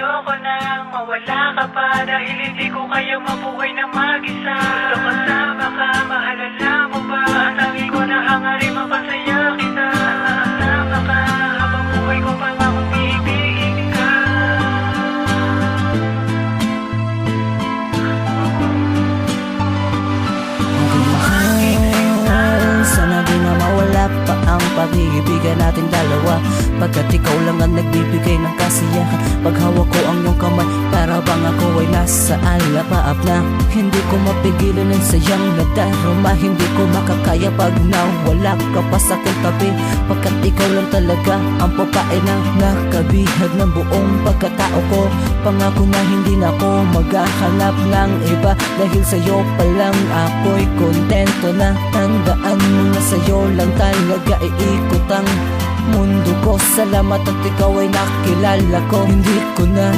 Ayoko nang mawala ka pa, dahil hindi ko kaya mabuhay na mag-isa. Gusto kasama ka, mahalala mo ba? Ang tangi ko na hangarin, mapasaya kita. Kasama ka, habang buhay ko pa akong iibigin ka. Sana di na mawala pa ang pag-iibigan natin dalawa, pagkat ikaw lang ang nagbibigay ng kasiyahan. Paghawak ko ang iyong kamay, para bang ako ay nasa alapaap na. Hindi ko mapigilan ang sayang na darama, hindi ko makakaya pag nawala ka pa sa aking tabi, pagkat ikaw lang talaga ang babae na nakabihag ng buong pagkatao ko. Pangako na hindi na ako maghahanap ng iba, dahil sa'yo pa lang ako'y kontento na. Tandaan mo na sa'yo lang talaga iikot ang mundo ko. Salamat at ikaw ay nakilala ko. Hindi ko na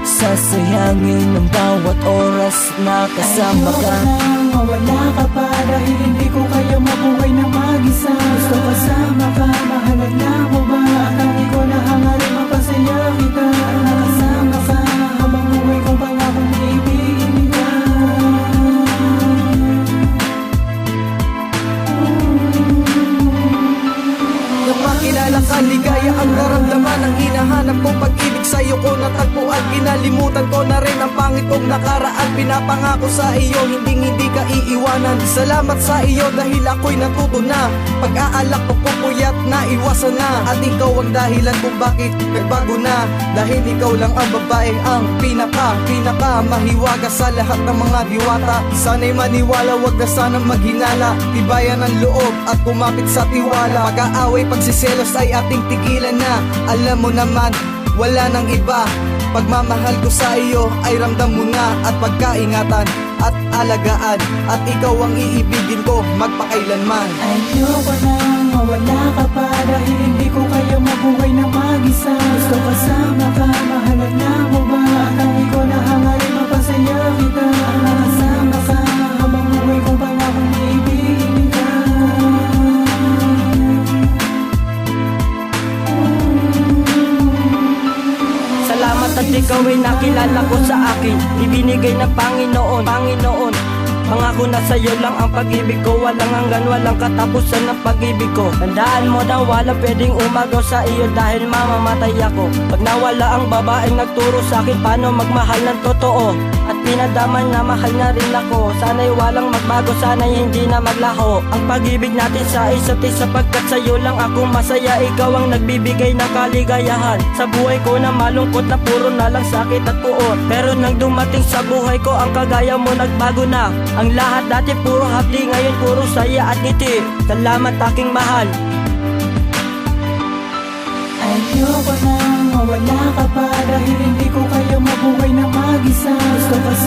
sasayangin ang bawat oras na kasama ka. Ayoko nang mawala ka pa, dahil hindi ko kaya mabuhay na mag-isa. Gusto kasama ka, mahalala mo ba? Ang tangi ko na hangarin, mapasaya kita. Nakasama ka, habang buhay ko pa akong iibigin ka. Nang makilala ka, ligaya ang naramdaman. Ang hinahanap kong pag-ibig sa'yo ko natagpuan. Kinalimutan ko na rin ang pangit kong nakaraan. Pinapangako sa iyo, hindi ka iiwanan. Salamat sa iyo dahil ako'y natuto na. Pag-aalak ko pupuyat na iwasan na. At ikaw ang dahilan kung bakit nagbago na. Dahil ikaw lang ang babae, ang pinaka mahiwaga sa lahat ng mga diwata. Sana'y maniwala, wag na sanang maghinala. Tibayan ang loob at kumapit sa tiwala. Pag-aaway, pagsiselos ay ating tigilan na. Alam mo naman, wala nang iba. Pagmamahal ko sa iyo ay ramdam mo na. At pagkaingatan at alagaan, at ikaw ang iibigin ko magpakailanman. Ayoko nang mawala ka pa, dahil hindi ko kaya mabuhay na mag-isa. Gusto kasama ka, mahalala mo ba? Ang tangi ko na hangarin, mapasaya kita. Nakasama ka, habang buhay ko pa akong iibigin ka. Salamat at ikaw ay nakilala ko sa akin. Ibinigay ng Panginoon. Pangako na sa'yo lang ang pag-ibig ko. Walang hanggan, walang katapusan ng pag-ibig ko. Tandaan mo na walang pwedeng umagaw sa iyo, dahil mamamatay ako pag nawala ang babaeng nagturo sa akin paano magmahal ng totoo. At pinadaman na mahal na rin ako. Sana'y walang magbago, sana'y hindi na maglaho ang pag-ibig natin sa isa't isa, sapagkat sa'yo lang ako masaya. Ikaw ang nagbibigay ng kaligayahan sa buhay ko na malungkot na puro na lang sakit at puot. Pero nang dumating sa buhay ko ang kagaya mo, nagbago na ang lahat. Dati puro hapdi, ngayon puro saya at ngiti. Salamat aking mahal. Ayoko nang mawala ka pa, dahil hindi ko kaya mabuhay na mag-isa. Gusto kasama